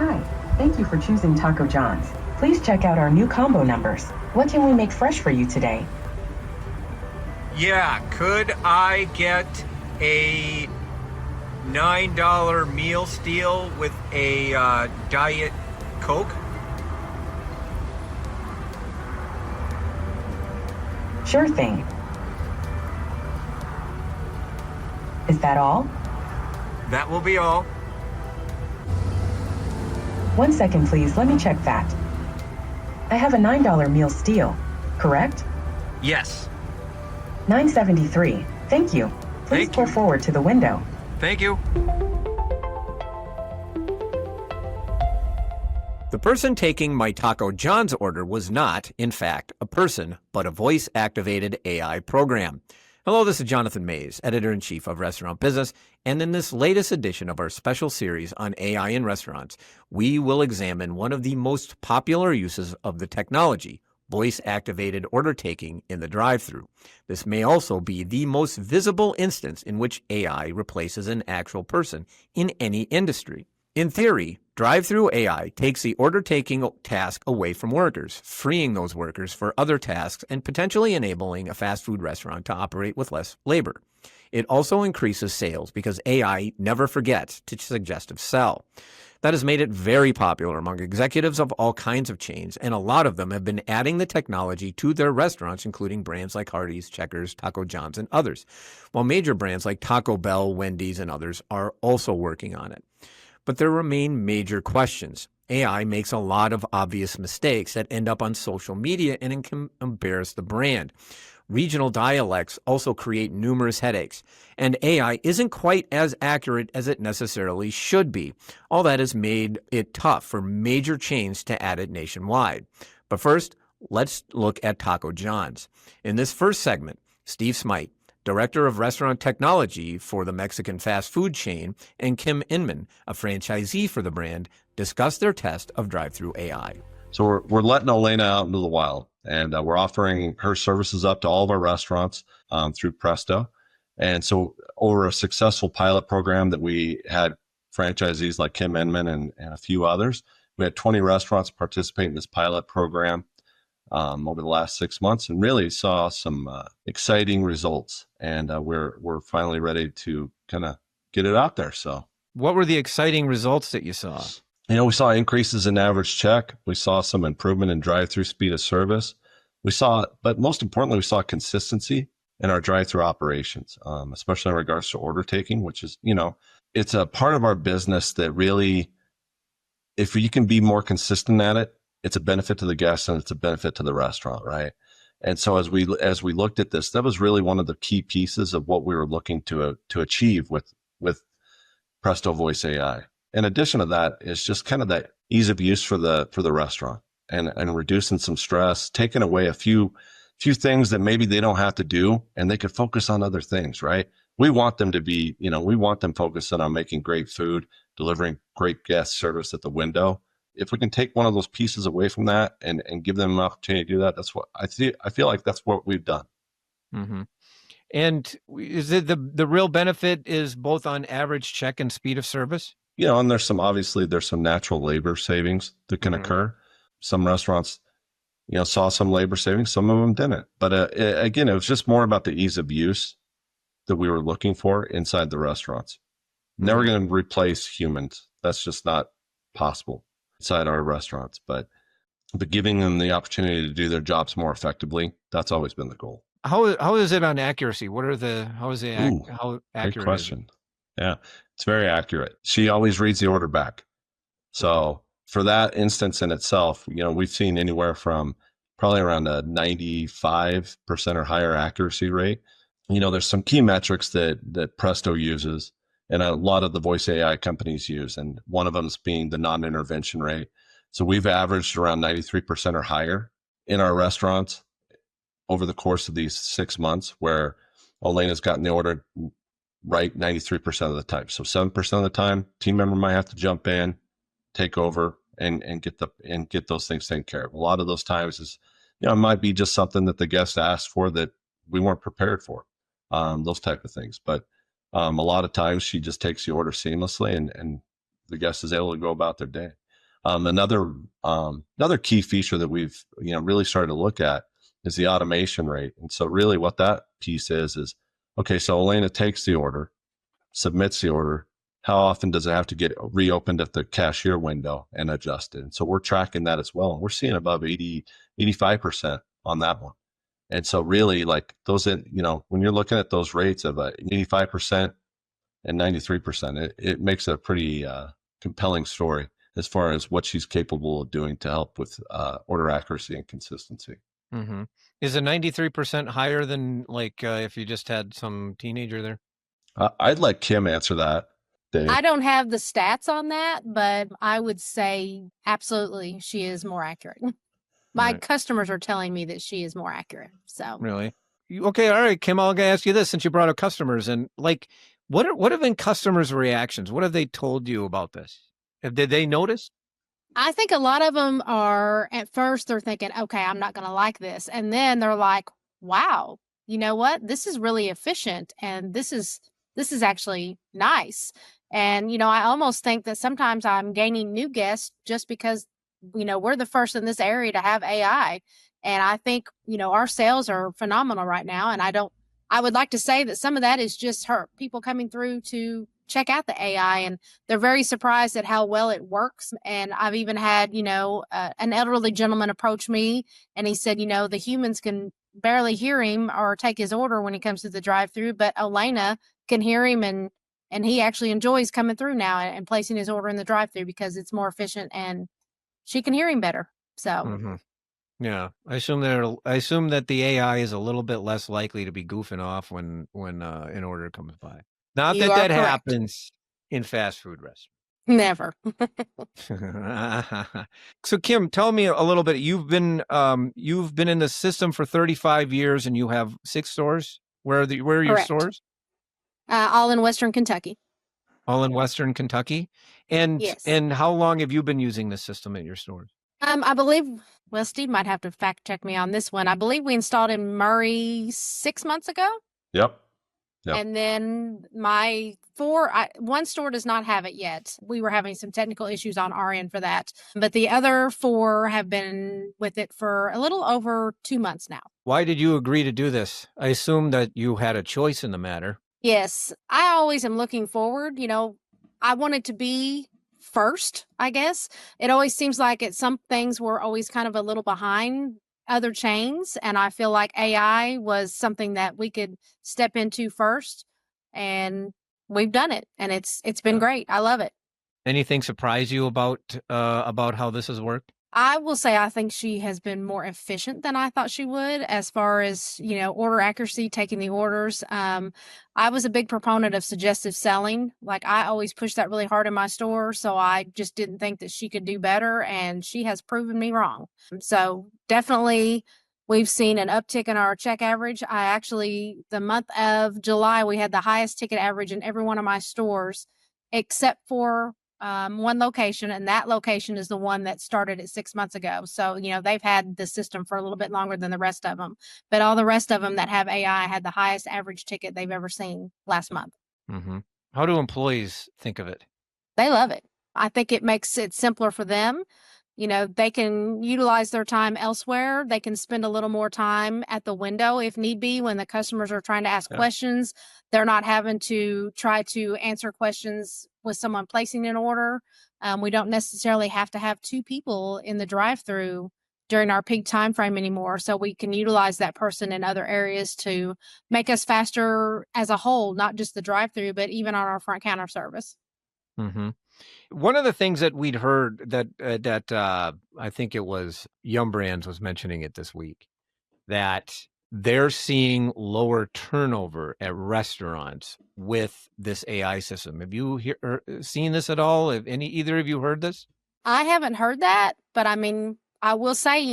Hi, thank you for choosing Taco John's. Please check out our new combo numbers. What can we make fresh for you today? Yeah, could I get a $9 meal deal with a Diet Coke? Sure thing. Is that all? That will be all. 1 second, please. Let me check that. I have a $9 meal deal, correct? Yes. $9.73. Thank you. Please pull forward to the window. Thank you. The person taking my Taco John's order was not, in fact, a person, but a voice-activated AI program. Hello, this is Jonathan Mays, Editor-in-Chief of Restaurant Business, and in this latest edition of our special series on AI in restaurants, we will examine one of the most popular uses of the technology, voice-activated order taking in the drive-thru. This may also be the most visible instance in which AI replaces an actual person in any industry. In theory, drive-thru AI takes the order-taking task away from workers, freeing those workers for other tasks and potentially enabling a fast food restaurant to operate with less labor. It also increases sales because AI never forgets to suggestive sell. That has made it very popular among executives of all kinds of chains, and a lot of them have been adding the technology to their restaurants, including brands like Hardee's, Checkers, Taco John's, and others, while major brands like Taco Bell, Wendy's, and others are also working on it. But there remain major questions. AI makes a lot of obvious mistakes that end up on social media and can embarrass the brand. Regional dialects also create numerous headaches, and AI isn't quite as accurate as it necessarily should be. All that has made it tough for major chains to add it nationwide. But first, let's look at Taco John's. In this first segment, Steve Smythe, Director of Restaurant Technology for the Mexican fast food chain, and Kim Inman, a franchisee for the brand, discussed their test of drive-thru AI. So we're letting Elena out into the wild, and we're offering her services up to all of our restaurants through Presto. And so over a successful pilot program that we had franchisees like Kim Inman and a few others, we had 20 restaurants participate in this pilot program over the last 6 months, and really saw some exciting results. And we're finally ready to kind of get it out there. So, what were the exciting results that you saw? You know, we saw increases in average check. We saw some improvement in drive-through speed of service. But most importantly, we saw consistency in our drive-through operations, especially in regards to order taking, which is, it's a part of our business that really, if you can be more consistent at it, it's a benefit to the guests and it's a benefit to the restaurant, right? And so as we looked at this, that was really one of the key pieces of what we were looking to achieve with Presto Voice AI. In addition to that, is just kind of that ease of use for the restaurant and reducing some stress, taking away a few things that maybe they don't have to do, and they could focus on other things, right? We want them to be, we want them focusing on making great food, delivering great guest service at the window. If we can take one of those pieces away from that and give them an opportunity to do that, that's what I feel like that's what we've done. Mm-hmm. And is it the real benefit is both on average check and speed of service? And there's some natural labor savings that can occur. Some restaurants, saw some labor savings, some of them didn't. But again, it was just more about the ease of use that we were looking for inside the restaurants. Never going to replace humans. That's just not possible inside our restaurants. But giving them the opportunity to do their jobs more effectively, that's always been the goal. How is it on accuracy? How accurate? Great question. Yeah, it's very accurate. She always reads the order back. So for that instance in itself, we've seen anywhere from probably around a 95% or higher accuracy rate. There's some key metrics that Presto uses and a lot of the voice AI companies use. And one of them is being the non-intervention rate. So we've averaged around 93% or higher in our restaurants over the course of these 6 months, where Elena's gotten the order right 93% of the time. So 7% of the time, team member might have to jump in, take over, and get those things taken care of. A lot of those times is, it might be just something that the guest asked for that we weren't prepared for, those type of things. But a lot of times she just takes the order seamlessly, and the guest is able to go about their day. Another key feature that we've really started to look at is the automation rate. And so really what that piece is okay, so Elena takes the order, submits the order. How often does it have to get reopened at the cashier window and adjusted? And so we're tracking that as well. And we're seeing above 85% on that one. And so really like those, when you're looking at those rates of 85% and 93%, it makes a pretty compelling story as far as what she's capable of doing to help with order accuracy and consistency. Mm-hmm. Is it 93% higher than like if you just had some teenager there? I'd let Kim answer that. Dave. I don't have the stats on that, but I would say absolutely she is more accurate. My customers are telling me that she is more accurate. So really? Okay, all right, Kim, I'll ask you this since you brought up customers, and like what have been customers' reactions? What have they told you about this? Did they notice? I think a lot of them are, at first they're thinking, okay, I'm not going to like this. And then they're like, wow, you know what? This is really efficient. And this is actually nice. And, I almost think that sometimes I'm gaining new guests just because, we're the first in this area to have AI. And I think, our sales are phenomenal right now. And I would like to say that some of that is just people coming through to check out the AI, and they're very surprised at how well it works. And I've even had, an elderly gentleman approach me, and he said, the humans can barely hear him or take his order when he comes to the drive-thru, but Elena can hear him, and he actually enjoys coming through now and placing his order in the drive-thru because it's more efficient and she can hear him better. So. Mm-hmm. Yeah, I assume that the AI is a little bit less likely to be goofing off when an order comes by. Not that correct. Happens in fast food restaurants. Never. So Kim, tell me a little bit. You've been in the system for 35 years, and you have 6 stores. Where are your Correct. stores? All in Western Kentucky. All in Western Kentucky, and yes. And how long have you been using this system at your stores? I believe. Well, Steve might have to fact check me on this one. I believe we installed in Murray 6 months ago. Yep. And then my one store does not have it yet. We were having some technical issues on our end for that. But the other 4 have been with it for a little over 2 months now. Why did you agree to do this? I assume that you had a choice in the matter. Yes. I always am looking forward. I wanted to be first, I guess. It always seems like some things were always kind of a little behind other chains, and I feel like AI was something that we could step into first, and we've done it, and it's been great. I love it. Anything surprise you about how this has worked? I will say I think she has been more efficient than I thought she would as far as, order accuracy, taking the orders. I was a big proponent of suggestive selling. Like I always push that really hard in my store. So I just didn't think that she could do better. And she has proven me wrong. So definitely we've seen an uptick in our check average. The month of July, we had the highest ticket average in every one of my stores, except for one location, and that location is the one that started it 6 months ago. So, they've had the system for a little bit longer than the rest of them. But all the rest of them that have AI had the highest average ticket they've ever seen last month. Mm-hmm. How do employees think of it? They love it. I think it makes it simpler for them. They can utilize their time elsewhere. They can spend a little more time at the window if need be when the customers are trying to ask questions. They're not having to try to answer questions with someone placing an order. We don't necessarily have to have 2 people in the drive-thru during our peak time frame anymore. So we can utilize that person in other areas to make us faster as a whole, not just the drive-thru, but even on our front counter service. Mm-hmm. One of the things that we'd heard that I think it was Yum Brands was mentioning it this week, that they're seeing lower turnover at restaurants with this AI system. Have you seen this at all? Have either of you heard this? I haven't heard that, but I mean, I will say,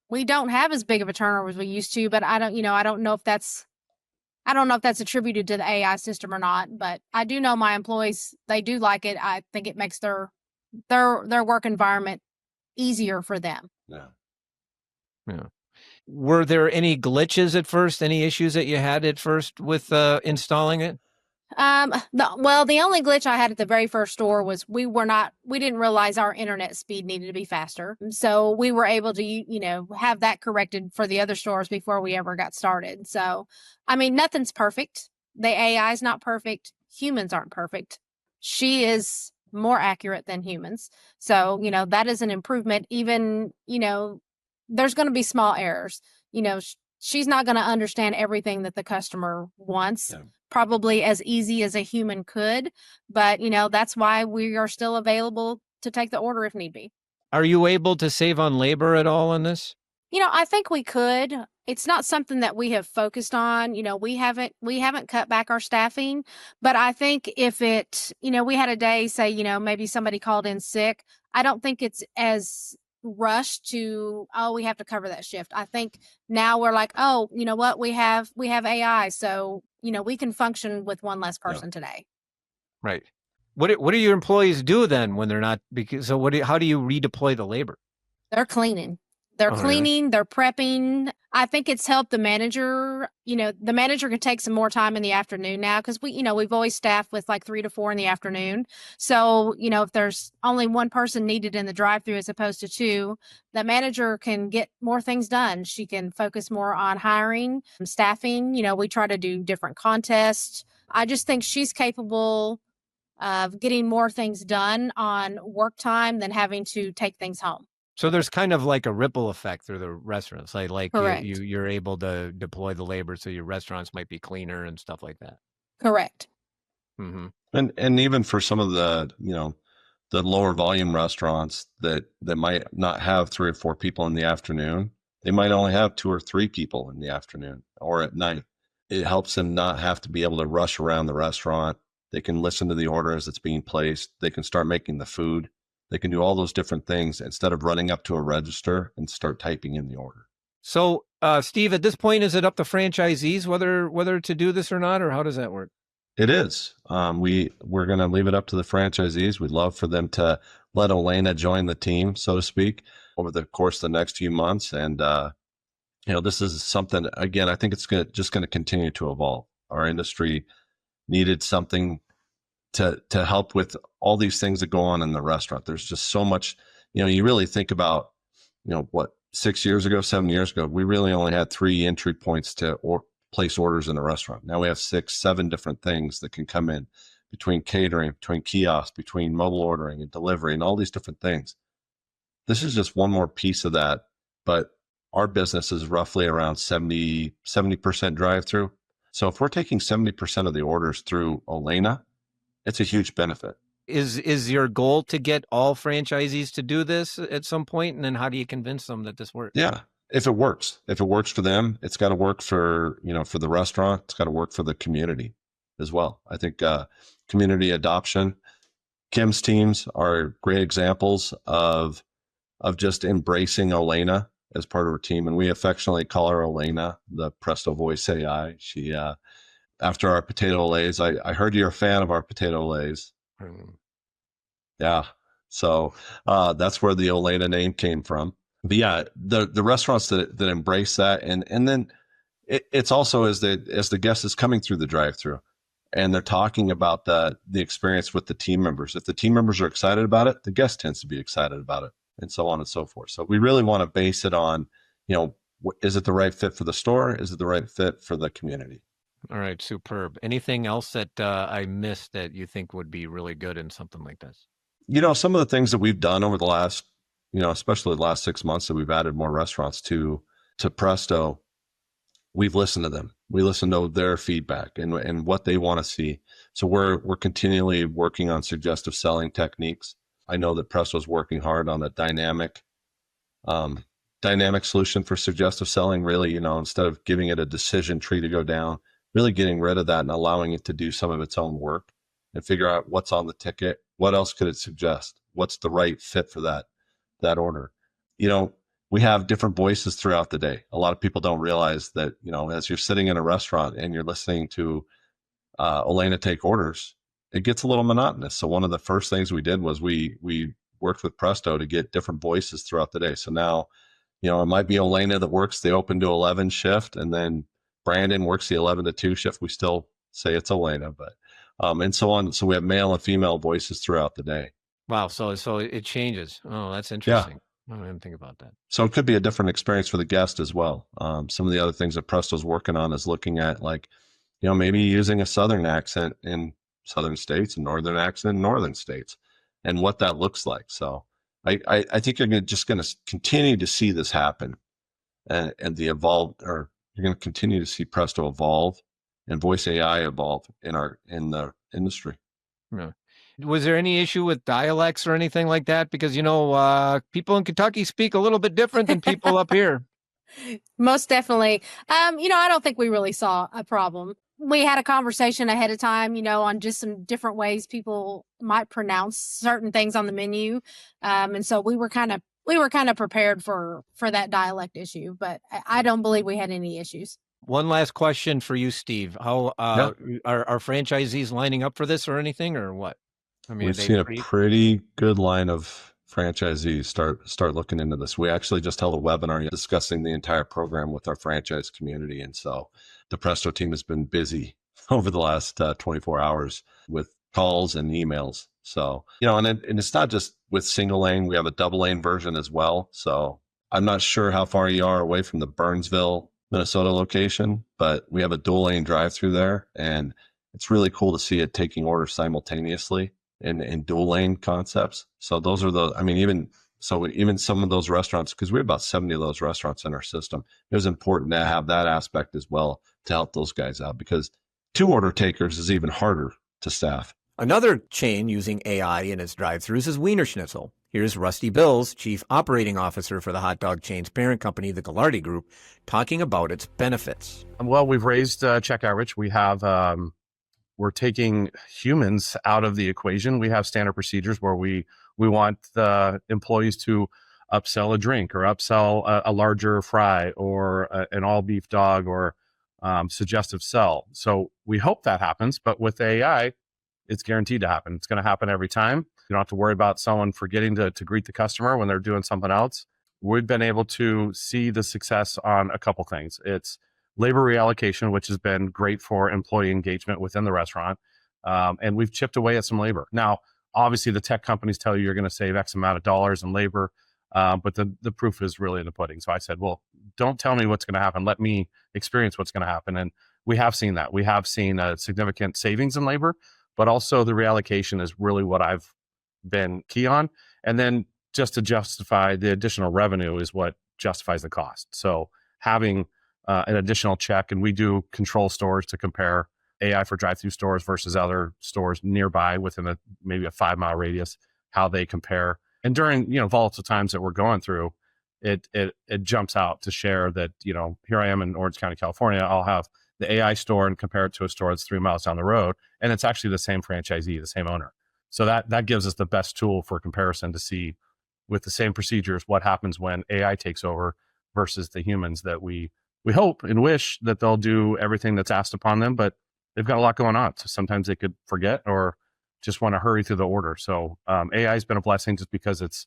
we don't have as big of a turnover as we used to, but I don't know if that's attributed to the AI system or not, but I do know my employees, they do like it. I think it makes their work environment easier for them. Yeah. Were there any glitches at first? Any issues that you had at first with installing it? The only glitch I had at the very first store was we didn't realize our internet speed needed to be faster. So we were able to, have that corrected for the other stores before we ever got started. So, I mean, nothing's perfect. The AI is not perfect. Humans aren't perfect. She is more accurate than humans. So, that is an improvement. Even, there's going to be small errors. She's not going to understand everything that the customer wants. Yeah. Probably as easy as a human could, but that's why we are still available to take the order if need be. Are you able to save on labor at all on this? I think we could. It's not something that we have focused on. We haven't cut back our staffing, but I think if we had a day, say, maybe somebody called in sick, I don't think it's as rushed to, we have to cover that shift. I think now we're like, you know what? We have AI. So, we can function with one less person today. Right. What do your employees do then when they're not? How do you redeploy the labor? They're cleaning. They're cleaning, really? They're prepping. I think it's helped the manager. The manager can take some more time in the afternoon now because we've always staffed with like 3 to 4 in the afternoon. So, if there's only one person needed in the drive-thru as opposed to 2, the manager can get more things done. She can focus more on hiring, staffing. We try to do different contests. I just think she's capable of getting more things done on work time than having to take things home. So there's kind of like a ripple effect through the restaurants. Like Correct. you're able to deploy the labor so your restaurants might be cleaner and stuff like that. Correct. Mm-hmm. And even for some of the, the lower volume restaurants that might not have 3 or 4 people in the afternoon, they might only have 2 or 3 people in the afternoon or at night. It helps them not have to be able to rush around the restaurant. They can listen to the order as it's being placed. They can start making the food. They can do all those different things instead of running up to a register and start typing in the order. So, Steve, at this point, is it up to franchisees whether to do this or not, or how does that work? It is. We're going to leave it up to the franchisees. We'd love for them to let Elena join the team, so to speak, over the course of the next few months. And, this is something, again, I think it's just going to continue to evolve. Our industry needed something to help with all these things that go on in the restaurant. There's just so much, you really think about, 6 years ago, 7 years ago, we really only had 3 entry points to place orders in a restaurant. Now we have 6, 7 different things that can come in between catering, between kiosks, between mobile ordering and delivery and all these different things. This is just one more piece of that, but our business is roughly around 70% drive-through. So if we're taking 70% of the orders through Elena, it's a huge benefit. Is your goal to get all franchisees to do this at some point? And then how do you convince them that this works? Yeah. If it works for them, it's got to work for the restaurant. It's got to work for the community as well. I think community adoption, Kim's teams are great examples of just embracing Elena as part of her team. And we affectionately call her Elena, the Presto Voice AI. She, after our potato lays, I heard you're a fan of our potato lays. Yeah. So that's where the Elena name came from. But yeah, the restaurants that embrace that, and then it's also as the guest is coming through the drive-thru and they're talking about the experience with the team members. If the team members are excited about it, the guest tends to be excited about it, and so on and so forth. So we really want to base it on, is it the right fit for the store? Is it the right fit for the community? All right, superb. Anything else that I missed that you think would be really good in something like this? Some of the things that we've done over the last, especially the last 6 months that we've added more restaurants to Presto, we've listened to them. We listen to their feedback and what they want to see. So we're continually working on suggestive selling techniques. I know that Presto's working hard on a dynamic solution for suggestive selling, really, instead of giving it a decision tree to go down, really getting rid of that and allowing it to do some of its own work and figure out what's on the ticket. What else could it suggest? What's the right fit for that order? We have different voices throughout the day. A lot of people don't realize that, as you're sitting in a restaurant and you're listening to Elena take orders, it gets a little monotonous. So one of the first things we did was we worked with Presto to get different voices throughout the day. So now, it might be Elena that works the open to 11 shift, and then Brandon works the 11 to 2 shift. We still say it's Elena, but and so on. So we have male and female voices throughout the day. Wow. So it changes. Oh, that's Yeah. interesting. I didn't think about that. So it could be a different experience for the guest as well. Some of the other things that Presto's working on is looking at, like, maybe using a Southern accent in Southern states and Northern accent in Northern states, and what that looks like. So I think you're just going to continue to see this happen, and you're going to continue to see Presto evolve and voice AI evolve in the industry. Yeah. Was there any issue with dialects or anything like that? Because, people in Kentucky speak a little bit different than people up here. Most definitely. I don't think we really saw a problem. We had a conversation ahead of time, on just some different ways people might pronounce certain things on the menu. And so we were kind of prepared for that dialect issue, but I don't believe we had any issues. One last question for you, Steve. How are franchisees lining up for this or anything, or what? I mean, we've seen a pretty good line of franchisees start looking into this. We actually just held a webinar discussing the entire program with our franchise community. And so the Presto team has been busy over the last 24 hours with calls and emails. So, and it's not just with single lane. We have a double lane version as well. So I'm not sure how far you are away from the Burnsville, Minnesota location, but we have a dual lane drive-through there. And it's really cool to see it taking orders simultaneously in dual lane concepts. So those are even some of those restaurants, because we have about 70 of those restaurants in our system, it was important to have that aspect as well to help those guys out, because 2 order takers is even harder to staff. Another chain using AI in its drive-thrus is Wienerschnitzel. Here's Rusty Bills, Chief Operating Officer for the hot dog chain's parent company, the Gallardi Group, talking about its benefits. Well, we've raised check average. We have we're taking humans out of the equation. We have standard procedures where we want the employees to upsell a drink or upsell a larger fry or an all beef dog or suggestive sell. So we hope that happens, but with AI, it's guaranteed to happen. It's going to happen every time. You don't have to worry about someone forgetting to greet the customer when they're doing something else. We've been able to see the success on a couple things. It's labor reallocation, which has been great for employee engagement within the restaurant. And we've chipped away at some labor. Now, obviously, the tech companies tell you you're going to save X amount of dollars in labor, but the proof is really in the pudding. So I said, well, don't tell me what's going to happen. Let me experience what's going to happen. And we have seen that. We have seen a significant savings in labor, but also the reallocation is really what I've been key on. And then just to justify the additional revenue is what justifies the cost. So having an additional check, and we do control stores to compare AI for drive-through stores versus other stores nearby within maybe a 5-mile radius, how they compare. And during volatile times that we're going through, it jumps out to share that here I am in Orange County, California. I'll have the AI store and compare it to a store that's 3 miles down the road, and it's actually the same franchisee, the same owner. So that gives us the best tool for comparison to see, with the same procedures, what happens when AI takes over versus the humans that we hope and wish that they'll do everything that's asked upon them, but they've got a lot going on. So sometimes they could forget or just want to hurry through the order. So AI has been a blessing just because it's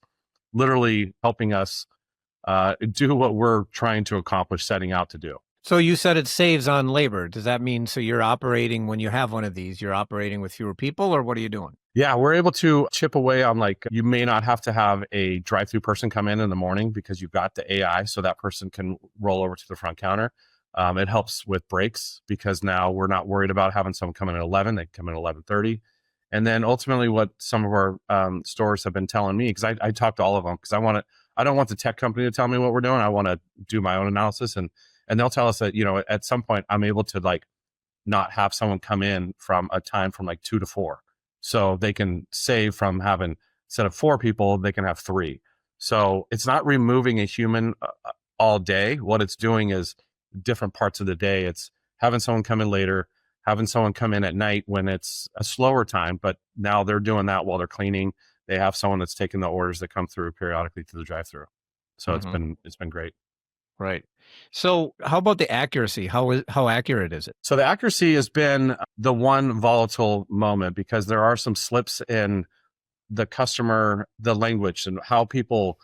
literally helping us do what we're trying to accomplish, setting out to do. So you said it saves on labor. Does that mean, so you're operating, when you have one of these, you're operating with fewer people, or what are you doing? Yeah, we're able to chip away on, like, you may not have to have a drive-through person come in the morning because you've got the AI, so that person can roll over to the front counter. It helps with breaks because now we're not worried about having someone come in at 11. They come in at 11:30. And then ultimately what some of our stores have been telling me, because I talk to all of them, because I don't want the tech company to tell me what we're doing. I want to do my own analysis. And they'll tell us that, at some point I'm able to not have someone come in from a time from 2 to 4. So they can save from having, instead of 4 people, they can have 3. So it's not removing a human all day. What it's doing is different parts of the day. It's having someone come in later, having someone come in at night when it's a slower time, but now they're doing that while they're cleaning. They have someone that's taking the orders that come through periodically to the drive-through. So it's been great. Right. So how about the accuracy? How accurate is it? So the accuracy has been the one volatile moment, because there are some slips in the customer, the language, and how people,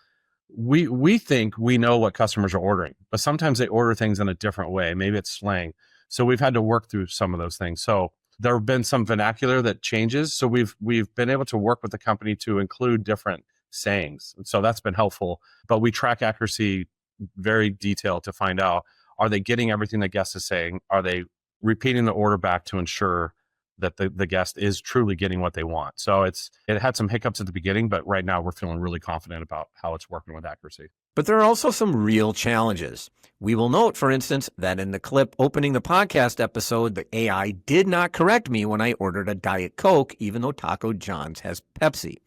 we think we know what customers are ordering, but sometimes they order things in a different way. Maybe it's slang. So we've had to work through some of those things. So there have been some vernacular that changes. So we've been able to work with the company to include different sayings. So that's been helpful. But we track accuracy very detailed to find out, are they getting everything the guest is saying? Are they repeating the order back to ensure that the guest is truly getting what they want? So it had some hiccups at the beginning, but right now we're feeling really confident about how it's working with accuracy. But there are also some real challenges. We will note, for instance, that in the clip opening the podcast episode, the AI did not correct me when I ordered a Diet Coke, even though Taco John's has Pepsi.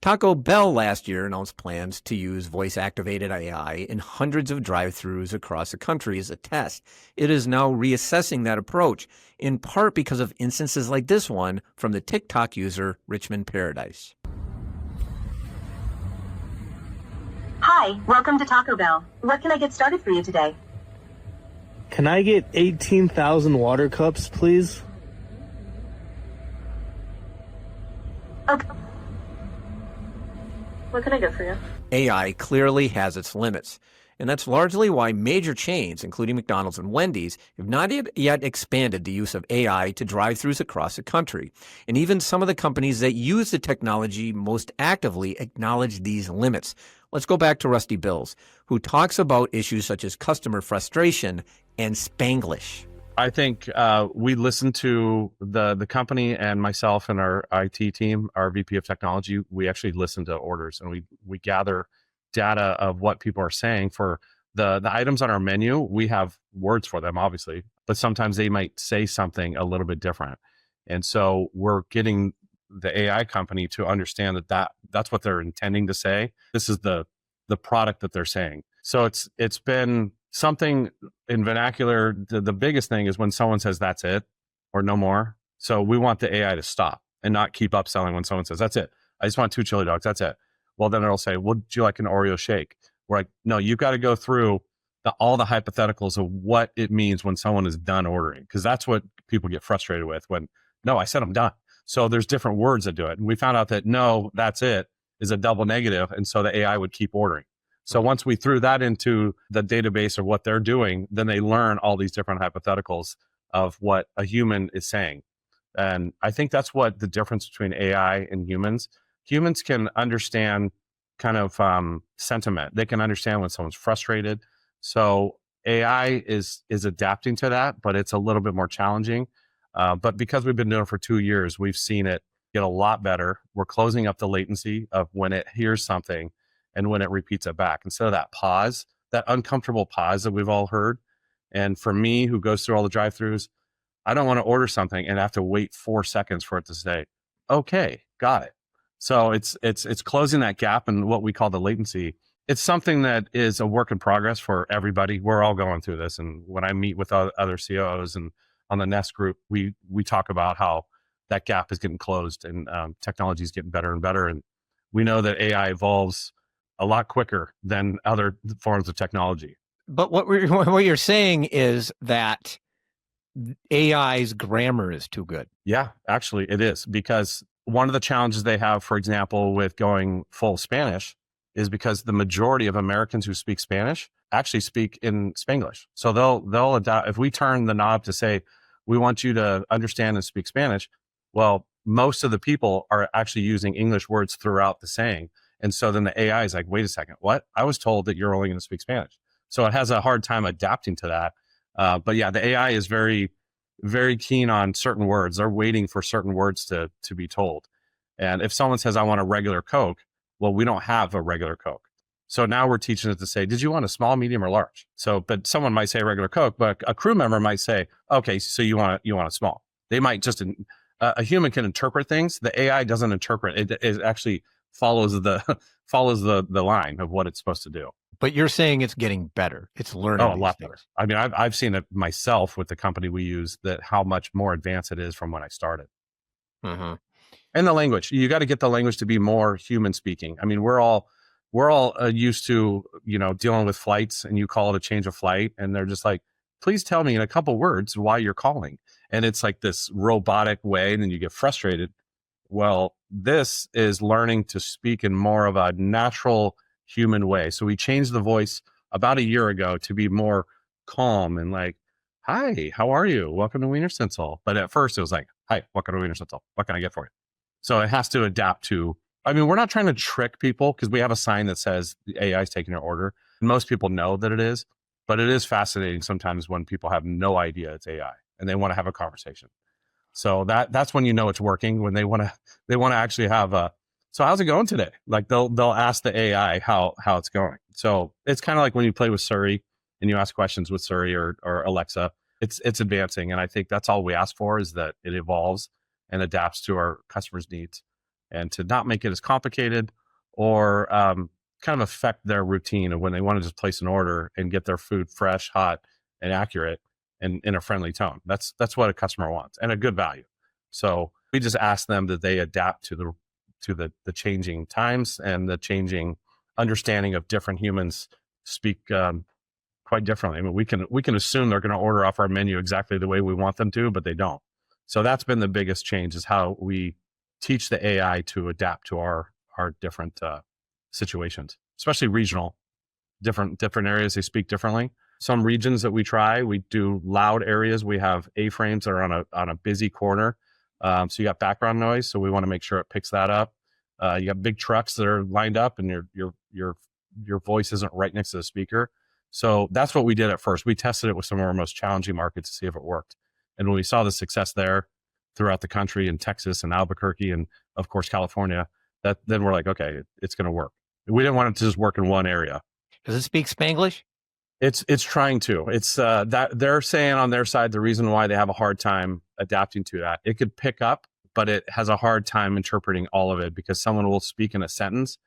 Taco Bell last year announced plans to use voice-activated AI in hundreds of drive-thrus across the country as a test. It is now reassessing that approach, in part because of instances like this one from the TikTok user Richmond Paradise. Hi, welcome to Taco Bell. What can I get started for you today? Can I get 18,000 water cups, please? Okay. What can I get for you? AI clearly has its limits, and that's largely why major chains, including McDonald's and Wendy's, have not yet expanded the use of AI to drive-thrus across the country. And even some of the companies that use the technology most actively acknowledge these limits. Let's go back to Rusty Bills, who talks about issues such as customer frustration and spanglish. I think we listened to the company, and myself and our IT team, our VP of technology, we actually listen to orders, and we gather data of what people are saying. For the items on our menu, we have words for them, obviously, but sometimes they might say something a little bit different. And so we're getting the AI company to understand that's what they're intending to say. This is the product that they're saying. So it's been something in vernacular. The biggest thing is when someone says that's it or no more. So we want the AI to stop and not keep upselling when someone says that's it. I just want 2 chili dogs. That's it. Well, then it'll say, would you like an Oreo shake? We're like, no, you've got to go through all the hypotheticals of what it means when someone is done ordering. Because that's what people get frustrated with when, no, I said I'm done. So there's different words that do it. And we found out that no, that's it is a double negative. And so the AI would keep ordering. So once we threw that into the database of what they're doing, then they learn all these different hypotheticals of what a human is saying. And I think that's what the difference between AI and humans. Humans can understand kind of sentiment. They can understand when someone's frustrated. So AI is adapting to that, but it's a little bit more challenging. But because we've been doing it for 2 years, we've seen it get a lot better. We're closing up the latency of when it hears something and when it repeats it back. Instead of that pause, that uncomfortable pause that we've all heard. And for me, who goes through all the drive-thrus, I don't want to order something and have to wait 4 seconds for it to say, okay, got it. So it's closing that gap in what we call the latency. It's something that is a work in progress for everybody. We're all going through this. And when I meet with other COOs and on the Nest group, we talk about how that gap is getting closed and technology is getting better and better. And we know that AI evolves a lot quicker than other forms of technology. But what you're saying is that AI's grammar is too good. Yeah, actually it is, because one of the challenges they have, for example, with going full Spanish is because the majority of Americans who speak Spanish actually speak in Spanglish. So they'll adapt. If we turn the knob to say, we want you to understand and speak Spanish, well, most of the people are actually using English words throughout the saying. And so then the AI is like, wait a second, what? I was told that you're only going to speak Spanish. So it has a hard time adapting to that. But yeah, the AI is very, very keen on certain words. They're waiting for certain words to be told. And if someone says, I want a regular Coke, well, we don't have a regular Coke. So now we're teaching it to say, did you want a small, medium, or large? So, but someone might say regular Coke, but a crew member might say, okay, so you want a small. They might just, a human can interpret things. The AI doesn't interpret. It actually follows the line of what it's supposed to do. But you're saying it's getting better. It's learning. Oh, a lot better. I mean, I've seen it myself with the company we use, that how much more advanced it is from when I started. Mm-hmm. And the language, you got to get the language to be more human speaking. I mean, we're all used to, dealing with flights, and you call it a change of flight, and they're just like, please tell me in a couple words why you're calling. And it's like this robotic way, and then you get frustrated. Well, this is learning to speak in more of a natural human way. So we changed the voice about a year ago to be more calm and like, hi, how are you? Welcome to Wienerschnitzel. But at first it was like, Hi, what kind of Wienerschnitzel? What can I get for you? So it has to adapt to, I mean, we're not trying to trick people because we have a sign that says the AI is taking your order. Most people know that it is, but it is fascinating sometimes when people have no idea it's AI and they want to have a conversation. So that's when you know it's working, when they want to actually have a, so how's it going today? Like they'll ask the AI how it's going. So it's kind of like when you play with Siri and you ask questions with Siri or Alexa, it's advancing. And I think that's all we ask for, is that it evolves and adapts to our customers' needs, and to not make it as complicated or kind of affect their routine of when they want to just place an order and get their food fresh, hot, and accurate and in a friendly tone. That's what a customer wants, and a good value. So we just ask them that they adapt to the changing times and the changing understanding of different humans speak quite differently. I mean, we can assume they're going to order off our menu exactly the way we want them to, but they don't. So that's been the biggest change, is how we teach the AI to adapt to our different situations, especially regional. Different areas, they speak differently. Some regions that we try, we do loud areas. We have A-frames that are on a busy corner. So you got background noise. So we want to make sure it picks that up. You got big trucks that are lined up, and your voice isn't right next to the speaker. So that's what we did at first. We tested it with some of our most challenging markets to see if it worked. And when we saw the success there throughout the country, in Texas and Albuquerque and of course California, then we're like, okay, it's going to work. We didn't want it to just work in one area. Does it speak Spanglish? It's trying to. It's that they're saying on their side, the reason why they have a hard time adapting to that, it could pick up, but it has a hard time interpreting all of it, because someone will speak in a sentence,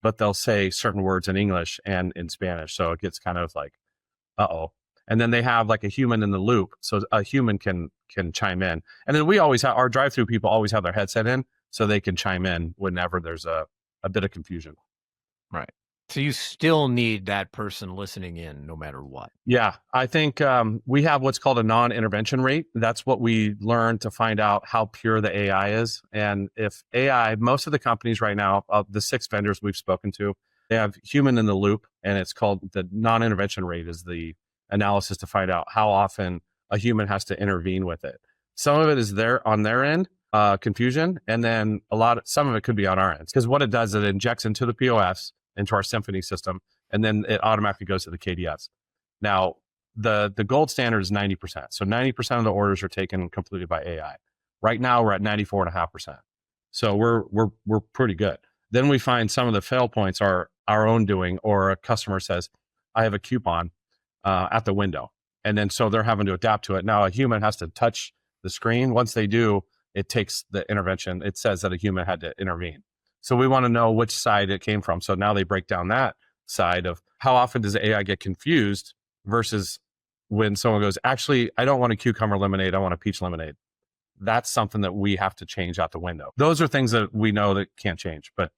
but they'll say certain words in English and in Spanish. So it gets kind of like, uh-oh. And then they have like a human in the loop. So a human can chime in. And then we always have, our drive-through people always have their headset in, so they can chime in whenever there's a bit of confusion. Right. So you still need that person listening in no matter what. Yeah, I think we have what's called a non-intervention rate. That's what we learned to find out how pure the AI is. And if AI, most of the companies right now, the 6 vendors we've spoken to, they have human in the loop, and it's called the non-intervention rate, is the analysis to find out how often a human has to intervene with it. Some of it is there on their end, confusion, and then some of it could be on our end, because what it does is it injects into the POS, into our Symphony system, and then it automatically goes to the KDS. Now, the gold standard is 90%. So 90% of the orders are taken completely by AI. Right now, we're at 94.5%. So we're pretty good. Then we find some of the fail points are our own doing, or a customer says, I have a coupon at the window. And then so they're having to adapt to it. Now, a human has to touch the screen. Once they do, it takes the intervention. It says that a human had to intervene. So we want to know which side it came from. So now they break down that side of how often does the AI get confused versus when someone goes, actually, I don't want a cucumber lemonade, I want a peach lemonade. That's something that we have to change out the window. Those are things that we know that can't change. But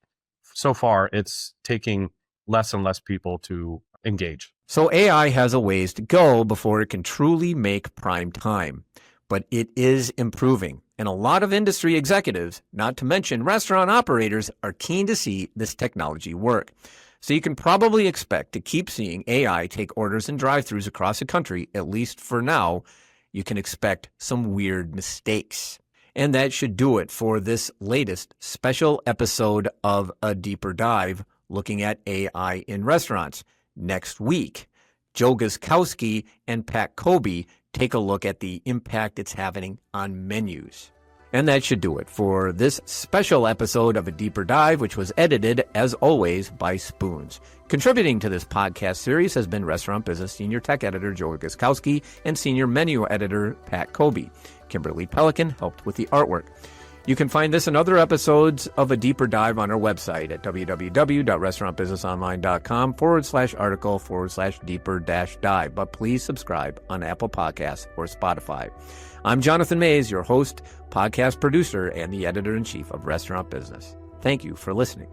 so far, it's taking less and less people to engage. So AI has a ways to go before it can truly make prime time. But it is improving. And a lot of industry executives, not to mention restaurant operators, are keen to see this technology work. So you can probably expect to keep seeing AI take orders in drive-thrus across the country, at least for now. You can expect some weird mistakes. And that should do it for this latest special episode of A Deeper Dive, looking at AI in restaurants. Next week, Joe Guskowski and Pat Kobe take a look at the impact it's having on menus. And that should do it for this special episode of A Deeper Dive, which was edited, as always, by Spoons. Contributing to this podcast series has been Restaurant Business Senior Tech Editor Joe Guskowski and Senior Menu Editor Pat Kobe. Kimberly Pelican helped with the artwork. You can find this and other episodes of A Deeper Dive on our website at www.restaurantbusinessonline.com/article/deeper-dive. But please subscribe on Apple Podcasts or Spotify. I'm Jonathan Mays, your host, podcast producer, and the editor-in-chief of Restaurant Business. Thank you for listening.